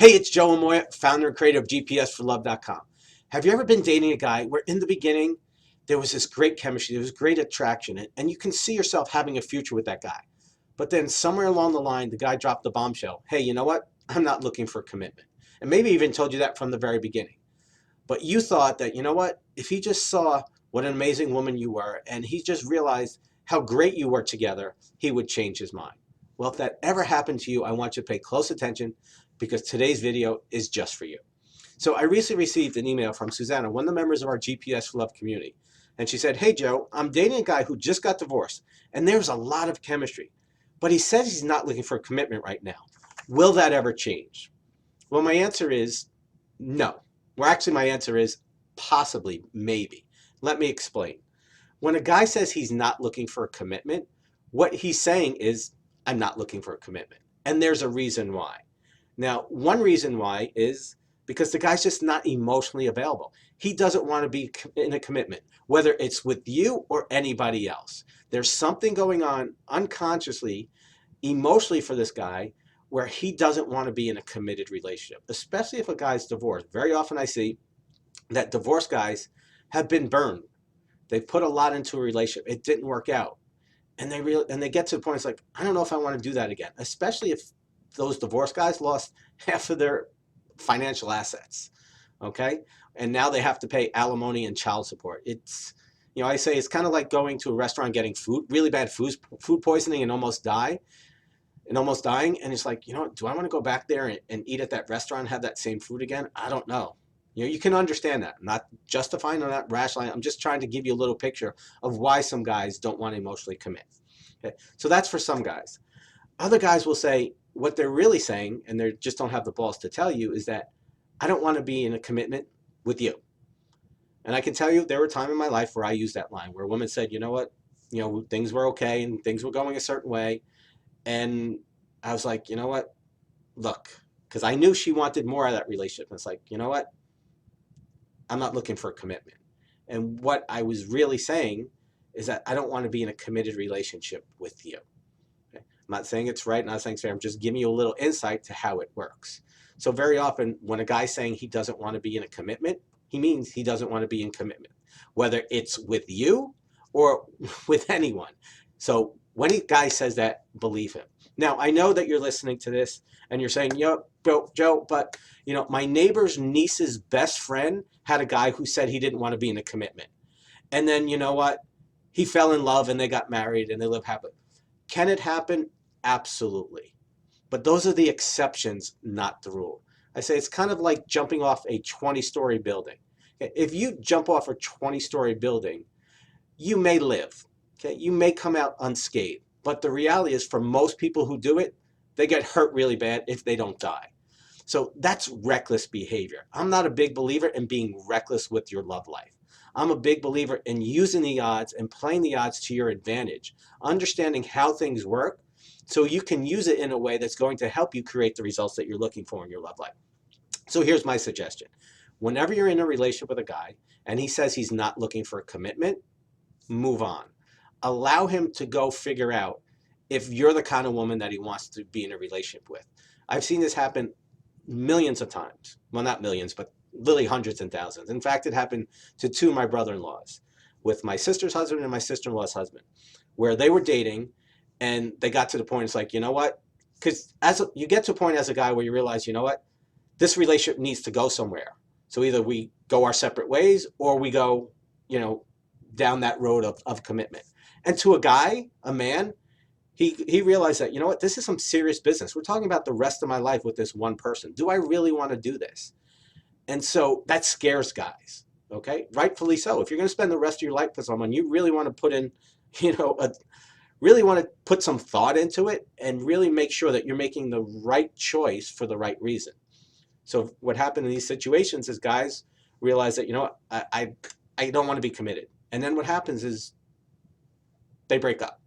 Hey, it's Joe Amoia, founder and creator of GPSforlove.com. Have you ever been dating a guy where in the beginning there was this great chemistry, there was great attraction, and you can see yourself having a future with that guy? But then somewhere along the line, the guy dropped the bombshell. Hey, you know what? I'm not looking for commitment. And maybe even told you that from the very beginning. But you thought that, you know what? If he just saw what an amazing woman you were and he just realized how great you were together, he would change his mind. Well, if that ever happened to you, I want you to pay close attention because today's video is just for you. So I recently received an email from Susanna, one of the members of our GPS for Love community. And she said, hey, Joe, I'm dating a guy who just got divorced and there's a lot of chemistry, but he says he's not looking for a commitment right now. Will that ever change? Well, my answer is no. Well, actually, my answer is possibly, maybe. Let me explain. When a guy says he's not looking for a commitment, what he's saying is, I'm not looking for a commitment. And there's a reason why. Now, one reason why is because the guy's just not emotionally available. He doesn't want to be in a commitment, whether it's with you or anybody else. There's something going on unconsciously, emotionally for this guy where he doesn't want to be in a committed relationship, especially if a guy's divorced. Very often I see that divorced guys have been burned. They've put a lot into a relationship. It didn't work out. And they get to the point, it's like, I don't know if I want to do that again, especially if those divorced guys lost half of their financial assets, okay? And now they have to pay alimony and child support. It's, I say it's kind of like going to a restaurant, getting really bad food poisoning and almost dying. And it's like, do I want to go back there and eat at that restaurant and have that same food again? I don't know. You can understand that. I'm not justifying or not rationalizing. I'm just trying to give you a little picture of why some guys don't want to emotionally commit. Okay? So that's for some guys. Other guys will say what they're really saying, and they just don't have the balls to tell you, is that I don't want to be in a commitment with you. And I can tell you there were times in my life where I used that line, where a woman said, you know what, things were okay and things were going a certain way. And I was like, you know what, look, because I knew she wanted more out of that relationship. And it's like, you know what, I'm not looking for a commitment. And what I was really saying is that I don't want to be in a committed relationship with you. Okay? I'm not saying it's right, I'm not saying it's fair. I'm just giving you a little insight to how it works. So very often when a guy's saying he doesn't want to be in a commitment, he means he doesn't want to be in commitment, whether it's with you or with anyone. So when a guy says that, believe him. Now, I know that you're listening to this and you're saying, Joe, but my neighbor's niece's best friend had a guy who said he didn't want to be in a commitment. And then, you know what? He fell in love and they got married and they live happily. Can it happen? Absolutely. But those are the exceptions, not the rule. I say it's kind of like jumping off a 20-story building. If you jump off a 20-story building, you may live. Okay, you may come out unscathed. But the reality is, for most people who do it, they get hurt really bad if they don't die. So that's reckless behavior. I'm not a big believer in being reckless with your love life. I'm a big believer in using the odds and playing the odds to your advantage, understanding how things work so you can use it in a way that's going to help you create the results that you're looking for in your love life. So here's my suggestion. Whenever you're in a relationship with a guy and he says he's not looking for a commitment, move on. Allow him to go figure out if you're the kind of woman that he wants to be in a relationship with. I've seen this happen millions of times. Well, not millions, but literally hundreds and thousands. In fact, it happened to two of my brother-in-laws, with my sister's husband and my sister-in-law's husband, where they were dating and they got to the point, it's like, you know what? Because you get to a point as a guy where you realize, you know what? This relationship needs to go somewhere. So either we go our separate ways or we go, down that road of commitment. And to a guy, a man, he realized that, you know what, this is some serious business. We're talking about the rest of my life with this one person. Do I really want to do this? And so that scares guys, okay? Rightfully so. If you're going to spend the rest of your life with someone, you really want to put in, really want to put some thought into it and really make sure that you're making the right choice for the right reason. So what happened in these situations is guys realize that, I don't want to be committed. And then what happens is they break up.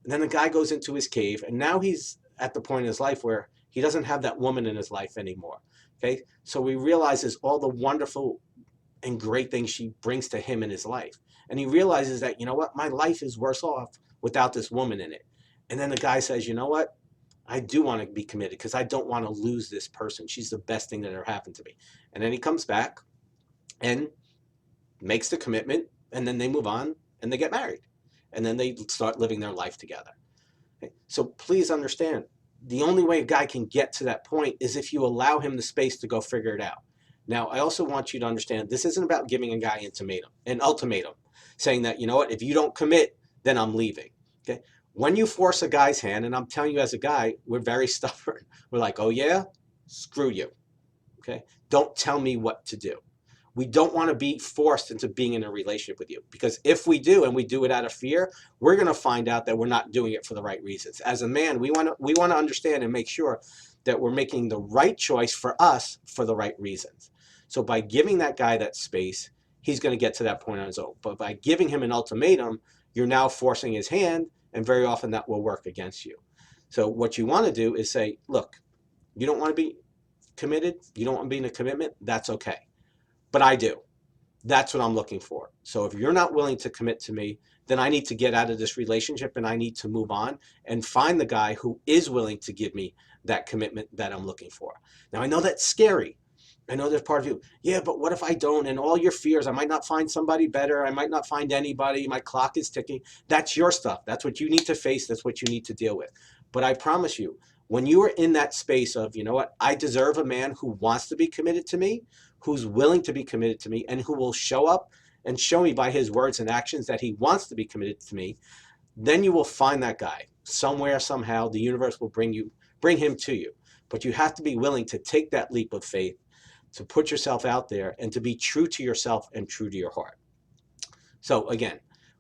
And then the guy goes into his cave, and now he's at the point in his life where he doesn't have that woman in his life anymore. Okay, so he realizes all the wonderful and great things she brings to him in his life. And he realizes that, my life is worse off without this woman in it. And then the guy says, you know what? I do want to be committed because I don't want to lose this person. She's the best thing that ever happened to me. And then he comes back and makes the commitment, and then they move on and they get married. And then they start living their life together. Okay? So please understand, the only way a guy can get to that point is if you allow him the space to go figure it out. Now, I also want you to understand this isn't about giving a guy an ultimatum, saying that, you know what, if you don't commit, then I'm leaving. Okay? When you force a guy's hand, and I'm telling you as a guy, we're very stubborn. We're like, oh yeah, screw you. Okay? Don't tell me what to do. We don't want to be forced into being in a relationship with you, because if we do, and we do it out of fear, we're going to find out that we're not doing it for the right reasons. As a man, we want to understand and make sure that we're making the right choice for us for the right reasons. So by giving that guy that space, he's going to get to that point on his own. But by giving him an ultimatum, you're now forcing his hand, and very often that will work against you. So what you want to do is say, look, you don't want to be committed, you don't want to be in a commitment, that's okay. But I do. That's what I'm looking for. So if you're not willing to commit to me, then I need to get out of this relationship and I need to move on and find the guy who is willing to give me that commitment that I'm looking for. Now, I know that's scary. I know there's part of you, yeah, but what if I don't? And all your fears, I might not find somebody better. I might not find anybody. My clock is ticking. That's your stuff. That's what you need to face. That's what you need to deal with. But I promise you, when you are in that space of, you know what, I deserve a man who wants to be committed to me, who's willing to be committed to me, and who will show up and show me by his words and actions that he wants to be committed to me, then you will find that guy somewhere, somehow. The universe will bring him to you. But you have to be willing to take that leap of faith, to put yourself out there, and to be true to yourself and true to your heart. So again,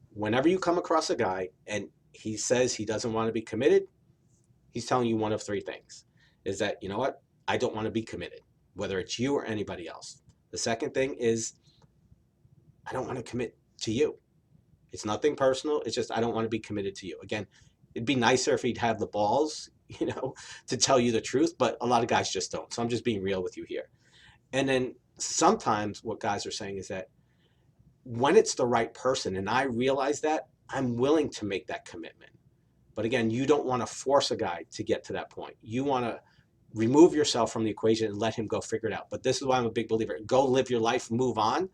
whenever you come across a guy and he says he doesn't want to be committed, he's telling you one of three things. Is that, you know what, I don't want to be committed, whether it's you or anybody else. The second thing is, I don't want to commit to you. It's nothing personal. It's just, I don't want to be committed to you. Again, it'd be nicer if he'd have the balls, to tell you the truth, but a lot of guys just don't. So I'm just being real with you here. And then sometimes what guys are saying is that when it's the right person, and I realize that, I'm willing to make that commitment. But again, you don't want to force a guy to get to that point. You want to remove yourself from the equation and let him go figure it out. But this is why I'm a big believer. Go live your life, move on.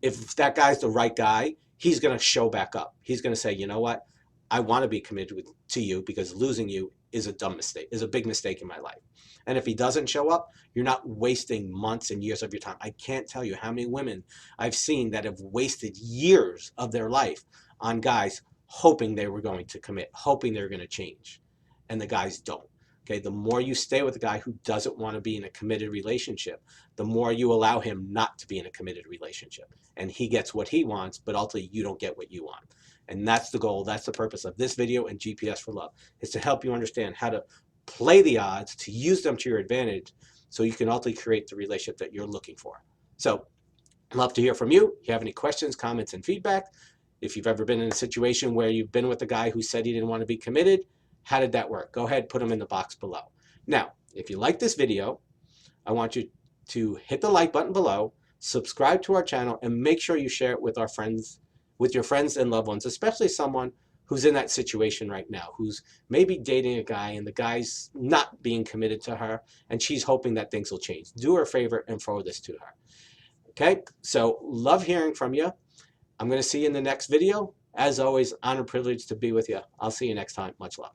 If that guy's the right guy, he's going to show back up. He's going to say, you know what? I want to be committed to you, because losing you is a dumb mistake, is a big mistake in my life. And if he doesn't show up, you're not wasting months and years of your time. I can't tell you how many women I've seen that have wasted years of their life on guys hoping they were going to commit, hoping they're going to change. And the guys don't. Okay, the more you stay with a guy who doesn't want to be in a committed relationship, the more you allow him not to be in a committed relationship. And he gets what he wants, but ultimately you don't get what you want. And that's the goal. That's the purpose of this video and GPS for Love, is to help you understand how to play the odds, to use them to your advantage, so you can ultimately create the relationship that you're looking for. So I'd love to hear from you. If you have any questions, comments, and feedback, if you've ever been in a situation where you've been with a guy who said he didn't want to be committed, how did that work? Go ahead, put them in the box below. Now, if you like this video, I want you to hit the like button below, subscribe to our channel, and make sure you share it with your friends and loved ones, especially someone who's in that situation right now, who's maybe dating a guy and the guy's not being committed to her and she's hoping that things will change. Do her a favor and forward this to her. Okay, so love hearing from you. I'm going to see you in the next video. As always, honor, privilege to be with you. I'll see you next time. Much love.